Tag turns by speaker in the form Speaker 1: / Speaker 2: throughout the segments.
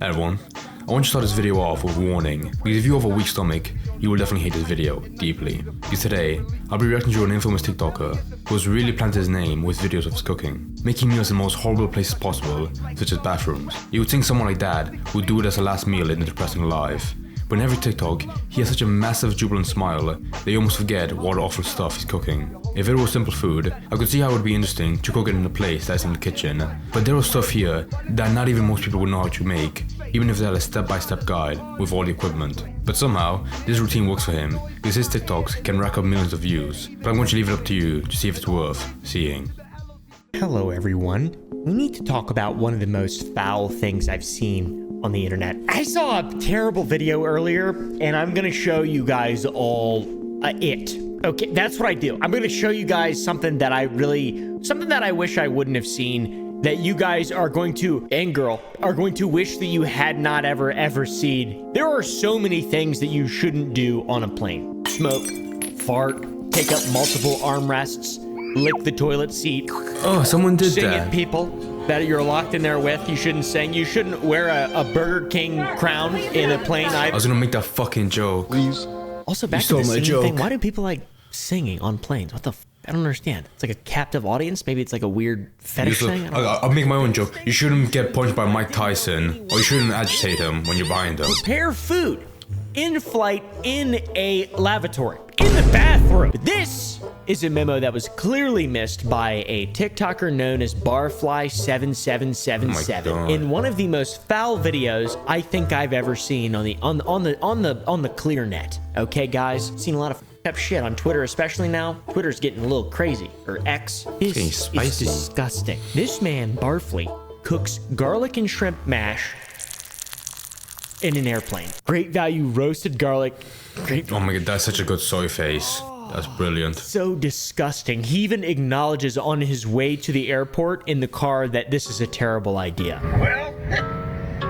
Speaker 1: Hey everyone, I want to start this video off with a warning, because if you have a weak stomach, you will definitely hate this video deeply. Because today, I'll be reacting to an infamous TikToker who has really planted his name with videos of his cooking, making meals in the most horrible places possible, such as bathrooms. You would think someone like that would do it as a last meal in a depressing life. But in every TikTok, he has such a massive jubilant smile that you almost forget what awful stuff he's cooking. If it was simple food, I could see how it would be interesting to cook it in a place that's in the kitchen. But there was stuff here that not even most people would know how to make, even if they had a step-by-step guide with all the equipment. But somehow, this routine works for him, because his TikToks can rack up millions of views. But I'm going to leave it up to you to see if it's worth seeing.
Speaker 2: Hello everyone. We need to talk about one of the most foul things I've seen on the internet. I saw a terrible video earlier, and I'm gonna show you guys all it. Okay, that's what I do. I'm gonna show you guys something that I wish I wouldn't have seen, that you guys are going to, and girl, are going to wish that you had not ever seen. There are so many things that you shouldn't do on a plane. Smoke, fart, take up multiple armrests, lick the toilet seat.
Speaker 1: Oh, someone did
Speaker 2: sing
Speaker 1: that.
Speaker 2: at people that you're locked in there with. You shouldn't sing. You shouldn't wear a Burger King crown in a plane.
Speaker 1: I was gonna make that fucking joke.
Speaker 3: Please.
Speaker 2: Also, back to the singing thing. Why do people like singing on planes? What the I don't understand. It's like a captive audience. Maybe it's like a weird fetish thing.
Speaker 1: I'll make my own joke. You shouldn't get punched by Mike Tyson, or you shouldn't agitate him when you're behind him.
Speaker 2: Prepare food in flight in a lavatory in the bathroom. This is a memo that was clearly missed by a TikToker known as Barfly7777
Speaker 1: Oh
Speaker 2: in one of the most foul videos I think I've ever seen on the clear net. Okay, guys, seen a lot of up shit on Twitter, especially now. Twitter's getting a little crazy, or X. This is disgusting. This man Barfly cooks garlic and shrimp mash in an airplane. Great value roasted garlic.
Speaker 1: Oh my god, that's such a good soy face. That's brilliant.
Speaker 2: So disgusting. He even acknowledges on his way to the airport in the car that this is a terrible idea.
Speaker 3: Well,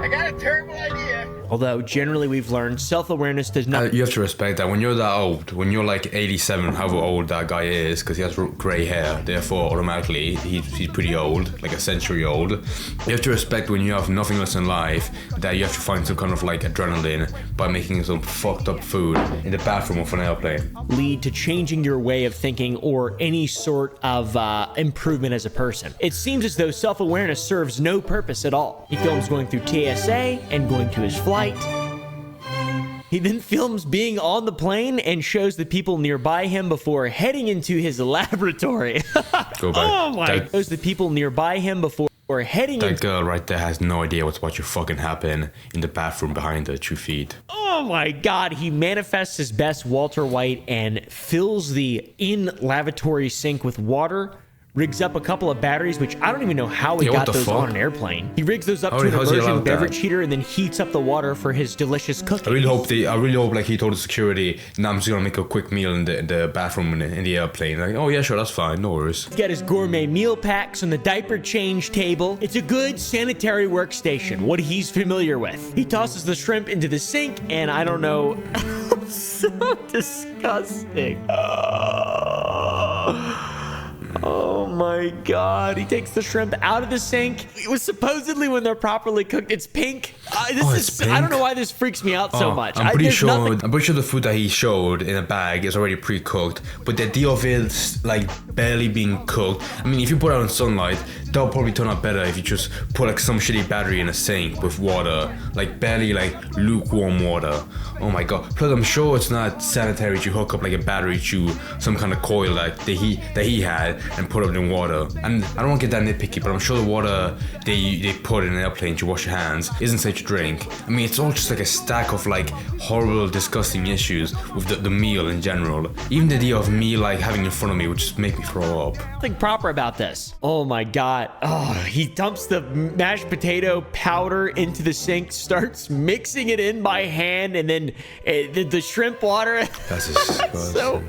Speaker 3: I got a terrible idea.
Speaker 2: Although generally we've learned self-awareness does not...
Speaker 1: You have to respect that. When you're that old, when you're like 87, however old that guy is, because he has grey hair, therefore automatically he's pretty old, like a century old. You have to respect when you have nothing else in life, that you have to find some kind of like adrenaline by making some fucked up food in the bathroom of an airplane.
Speaker 2: Lead to changing your way of thinking or any sort of improvement as a person. It seems as though self-awareness serves no purpose at all. He films going through TSA and going to his flight. He then films being on the plane and shows the people nearby him before heading into his laboratory.
Speaker 1: Go back.
Speaker 2: Oh my! Shows the people nearby him before heading into...
Speaker 1: That girl right there has no idea what's about to fucking happen in the bathroom behind her 2 feet.
Speaker 2: Oh my god, he manifests his best Walter White and fills the in-lavatory sink with water, rigs up a couple of batteries, which I don't even know how he got those on an airplane. He rigs those up to an immersion beverage heater and then heats up the water for his delicious cooking.
Speaker 1: I really hope like he told the security, nah, I'm just gonna make a quick meal in the bathroom in the airplane. Like, oh yeah, sure, that's fine, no worries.
Speaker 2: Get his gourmet meal packs on the diaper change table. It's a good sanitary workstation, what he's familiar with. He tosses the shrimp into the sink, and I don't know. So disgusting. Oh my god. He takes the shrimp out of the sink. It was supposedly when they're properly cooked. It's pink. It's pink. I don't know why this freaks me out so much.
Speaker 1: I'm pretty sure the food that he showed in a bag is already pre-cooked, but the idea of it like barely being cooked. I mean, if you put it out in sunlight, that'll probably turn out better if you just put like some shitty battery in a sink with water, like barely like lukewarm water. Oh my god. Plus I'm sure it's not sanitary to hook up like a battery to some kind of coil that he had and put it in water. And I don't want to get that nitpicky, but I'm sure the water they put in an airplane to wash your hands isn't safe to drink. I mean, it's all just like a stack of like horrible, disgusting issues with the meal in general. Even the idea of me like having in front of me would just make me throw up.
Speaker 2: Nothing proper about this. Oh my god. Oh, he dumps the mashed potato powder into the sink, starts mixing it in by hand, and then the shrimp water.
Speaker 1: That's disgusting.
Speaker 2: So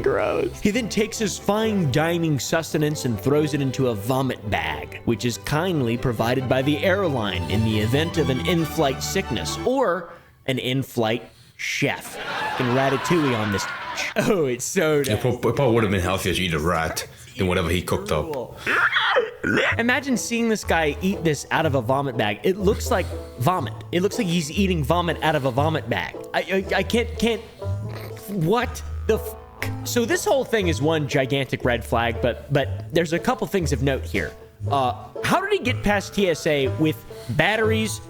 Speaker 2: gross. He then takes his fine dining sustenance and throws it into a vomit bag, which is kindly provided by the airline in the event of an in-flight sickness or an in-flight chef. And ratatouille on this. Oh, it's so nice.
Speaker 1: It probably would have been healthier to eat a rat than whatever he cooked up.
Speaker 2: Imagine seeing this guy eat this out of a vomit bag. It looks like vomit. It looks like he's eating vomit out of a vomit bag. I can't. What the f? So this whole thing is one gigantic red flag, but there's a couple things of note here. How did he get past TSA with batteries,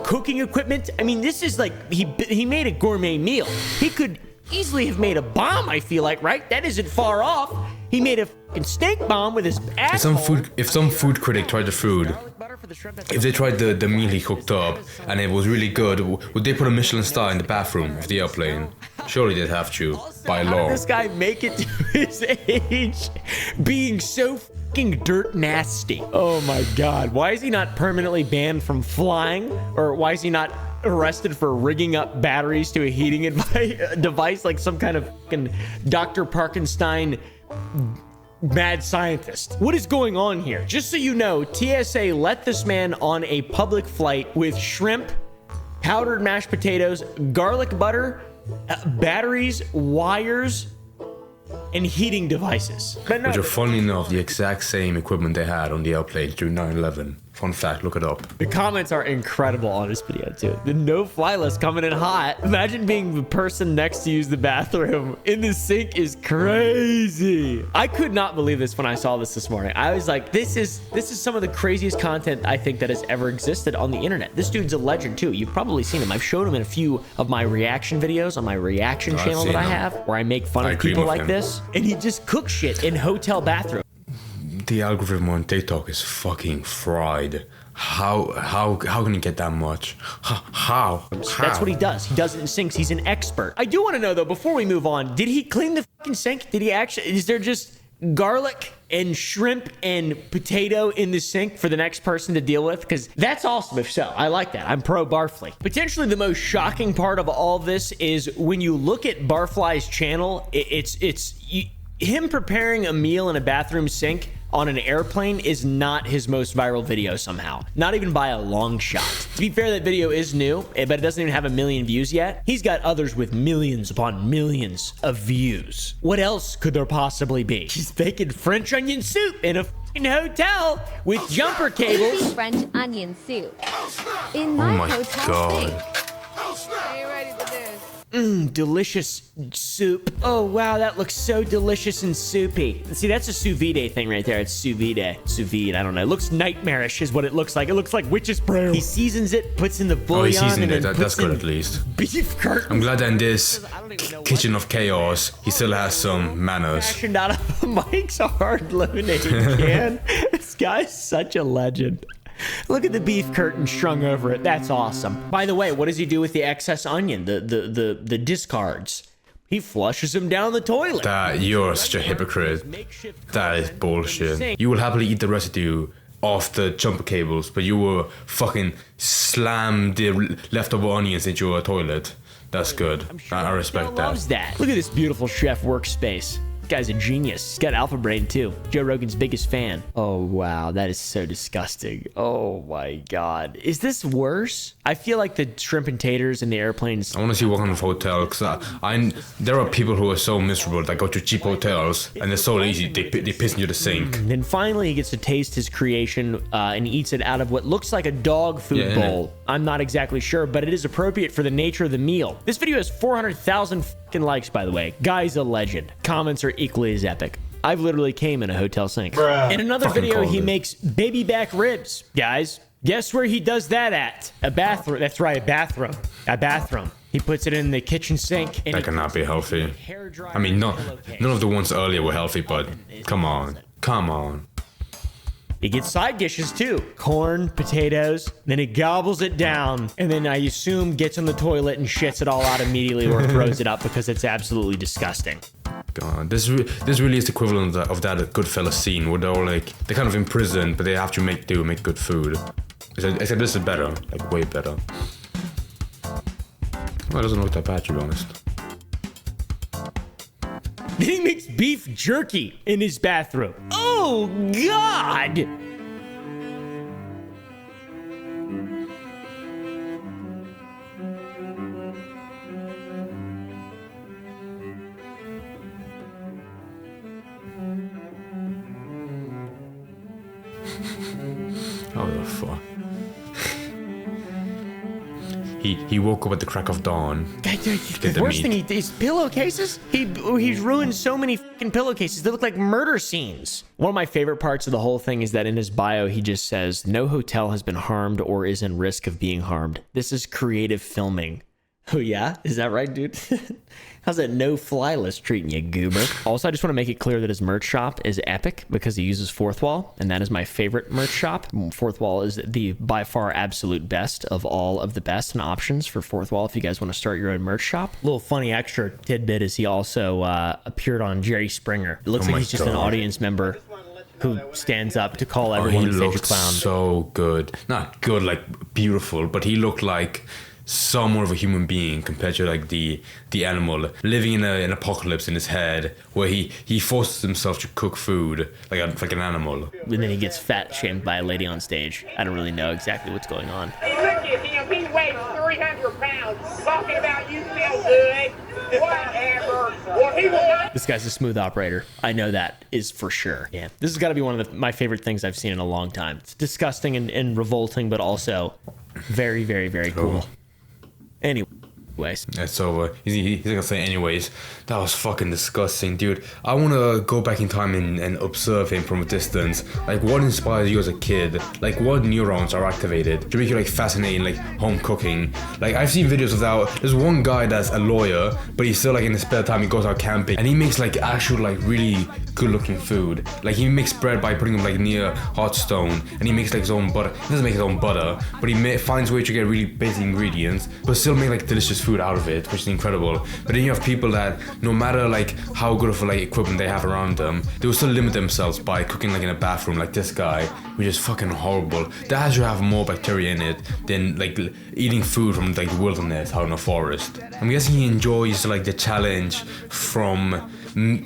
Speaker 2: cooking equipment? I mean, this is like he made a gourmet meal. He could easily have made a bomb, I feel like, right? That isn't far off. He made a fucking steak bomb with his asshole.
Speaker 1: If some food critic tried the food, if they tried the meal he cooked up and it was really good, would they put a Michelin star in the bathroom of the airplane? Surely they'd have to, by
Speaker 2: How
Speaker 1: law.
Speaker 2: did this guy make it to his age being so fucking dirt nasty? Oh my god. Why is he not permanently banned from flying? Or why is he not arrested for rigging up batteries to a heating device like some kind of fucking Dr. Parkenstein mad scientist? What is going on here? Just so you know, TSA let this man on a public flight with shrimp, powdered mashed potatoes, garlic butter, batteries, wires, and heating devices. But no,
Speaker 1: Which are, funny enough, the exact same equipment they had on the airplanes during 9/11. Fun fact, look it up.
Speaker 2: the comments are incredible on this video too. The no-fly list coming in hot. Imagine being the person next to use the bathroom in the sink is crazy. I could not believe this when I saw this morning. I was like, this is some of the craziest content I think that has ever existed on the internet. This dude's a legend too. You've probably seen him. I've showed him in a few of my reaction videos on my reaction
Speaker 1: I've
Speaker 2: channel that
Speaker 1: seen
Speaker 2: I
Speaker 1: him.
Speaker 2: have, where I make fun
Speaker 1: I
Speaker 2: of
Speaker 1: agree
Speaker 2: people
Speaker 1: with
Speaker 2: like
Speaker 1: him.
Speaker 2: this, and he just cooks shit in hotel bathrooms.
Speaker 1: The algorithm on TikTok is fucking fried. How can you get that much? How?
Speaker 2: That's what he does. He does it in sinks. He's an expert. I do want to know though, before we move on, did he clean the fucking sink? Did he actually, is there just garlic and shrimp and potato in the sink for the next person to deal with? Because that's awesome if so. I like that. I'm pro Barfly. Potentially the most shocking part of all this is when you look at Barfly's channel, him preparing a meal in a bathroom sink on an airplane is not his most viral video somehow. Not even by a long shot. To be fair, that video is new, but it doesn't even have 1 million views yet. He's got others with millions upon millions of views. What else could there possibly be? He's baking French onion soup in a f***ing hotel with jumper cables.
Speaker 4: French onion soup in
Speaker 1: Oh
Speaker 4: my
Speaker 1: my
Speaker 4: hotel
Speaker 1: god.
Speaker 4: sink.
Speaker 3: Are you ready for this?
Speaker 2: Delicious soup. Oh wow, that looks so delicious and soupy. See, that's a sous vide thing right there. It's sous vide. Sous vide, I don't know. It looks nightmarish is what it looks like. It looks like witch's brew. He seasons it, puts in the
Speaker 1: Oh, he
Speaker 2: bouillon,
Speaker 1: seasoned
Speaker 2: and
Speaker 1: it.
Speaker 2: then
Speaker 1: That's
Speaker 2: puts
Speaker 1: good
Speaker 2: in
Speaker 1: at least.
Speaker 2: beef curtains.
Speaker 1: I'm glad that in this kitchen of chaos, he still has some manners.
Speaker 2: Fashioned out of Mike's Hard Lemonade can. This guy's such a legend. Look at the beef curtain strung over it. That's awesome. By the way, what does he do with the excess onion? The discards. He flushes them down the toilet.
Speaker 1: That you're such a hypocrite. That is bullshit. You will happily eat the residue off the jumper cables, but you will fucking slam the leftover onions into your toilet. That's good. I respect
Speaker 2: Loves
Speaker 1: that.
Speaker 2: that. Look at this beautiful chef workspace. Guy's a genius. He's got Alpha Brain too. Joe Rogan's biggest fan. Oh wow, that is so disgusting. Oh my god. Is this worse? I feel like the shrimp and taters in the airplanes.
Speaker 1: I want to see what kind of hotel, because there are people who are so miserable that go to cheap hotels and they're so lazy they piss into the sink.
Speaker 2: And then finally he gets to taste his creation and eats it out of what looks like a dog food
Speaker 1: Yeah,
Speaker 2: bowl. I'm not exactly sure, but it is appropriate for the nature of the meal. This video has 400,000 fucking likes, by the way. Guy's a legend. Comments are equally as epic. I've literally came in a hotel sink. In another
Speaker 1: Fucking
Speaker 2: video,
Speaker 1: called
Speaker 2: he
Speaker 1: it.
Speaker 2: makes baby back ribs. Guys, guess where he does that at? A bathroom. That's right, a bathroom. A bathroom. He puts it in the kitchen sink. And
Speaker 1: That cannot be healthy.
Speaker 2: hair dryer
Speaker 1: I mean, none
Speaker 2: pillowcase.
Speaker 1: of the ones earlier were healthy, but come on. Come on.
Speaker 2: He gets side dishes too. Corn, potatoes, then he gobbles it down, and then I assume gets in the toilet and shits it all out immediately or throws it up because it's absolutely disgusting.
Speaker 1: God, this really is the equivalent of that Goodfellas scene where they're all like, they're kind of in prison, but they have to make good food. Except this is better, like way better. Well, it doesn't look that bad, to be honest.
Speaker 2: Then he makes beef jerky in his bathroom. Oh, God!
Speaker 1: Oh the fuck. He woke up at the crack of dawn.
Speaker 2: The worst thing is pillowcases. He's ruined so many fucking pillowcases. They look like murder scenes. One of my favorite parts of the whole thing is that in his bio, he just says, "No hotel has been harmed or is in risk of being harmed. This is creative filming." Oh yeah? Is that right, dude? How's that no-fly list treating you, goober? Also, I just want to make it clear that his merch shop is epic because he uses Fourth Wall, and that is my favorite merch shop. Fourth Wall is the by far absolute best of all of the best and options for Fourth Wall if you guys want to start your own merch shop. A little funny extra tidbit is he also appeared on Jerry Springer. It looks like he's just an audience member who stands up to call everyone a stage clown.
Speaker 1: So good. Not good, like beautiful, but he looked like somewhat of a human being compared to like the animal living in an apocalypse in his head where he forces himself to cook food like an animal.
Speaker 2: And then he gets fat shamed by a lady on stage. I don't really know exactly what's going on.
Speaker 3: Hey, look at him. He weighs 300 pounds. Talking about you feel good. Whatever. Well, he will not.
Speaker 2: This guy's a smooth operator. I know that is for sure. Yeah, this has got to be one of my favorite things I've seen in a long time. It's disgusting and revolting, but also very, very, very cool. Anyways.
Speaker 1: It's over. He's gonna say anyways. That was fucking disgusting, dude. I wanna go back in time and observe him from a distance. Like, what inspires you as a kid? Like, what neurons are activated to make you like fascinating, like home cooking? Like, I've seen videos of that. There's one guy that's a lawyer, but he's still like in his spare time he goes out camping and he makes like actual like really good looking food. Like, he makes bread by putting them like near hot stone, and he makes like his own butter. He doesn't make his own butter, but he finds ways to get really basic ingredients, but still make like delicious food out of it, which is incredible. But then you have people that no matter like how good of like equipment they have around them, they will still limit themselves by cooking like in a bathroom, like this guy, which is fucking horrible. That has to have more bacteria in it than like eating food from like the wilderness out in a forest. I'm guessing he enjoys like the challenge from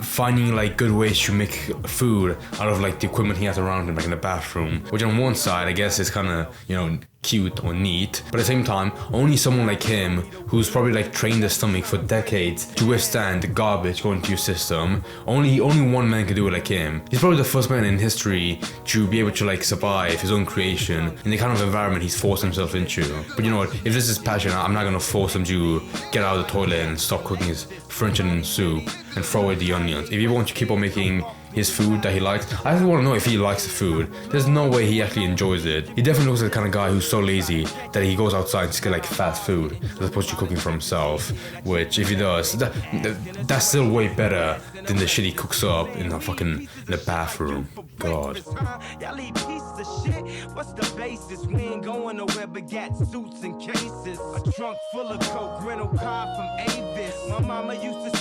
Speaker 1: finding like good ways to make food out of like the equipment he has around him, like in the bathroom, which on one side I guess is kind of, you know, cute or neat, but at the same time only someone like him who's probably like trained their stomach for decades to withstand the garbage going into your system, only one man can do it like him. He's probably the first man in history to be able to like survive his own creation in the kind of environment he's forced himself into. But you know what, if this is passion, I'm not gonna force him to get out of the toilet and stop cooking his French onion soup and throw away the onions. If he wants to keep on making his food that he likes, I just want to know if he likes the food. There's no way he actually enjoys it. He definitely looks like the kind of guy who's so lazy that he goes outside and just get like fast food as opposed to cooking for himself, which if he does, that's still way better than the shit he cooks up in the bathroom. God.
Speaker 5: Y'all eat pieces of shit. What's the basis? We ain't going nowhere but got suits and cases. A trunk full of coke, rental car from Avis. My mama used to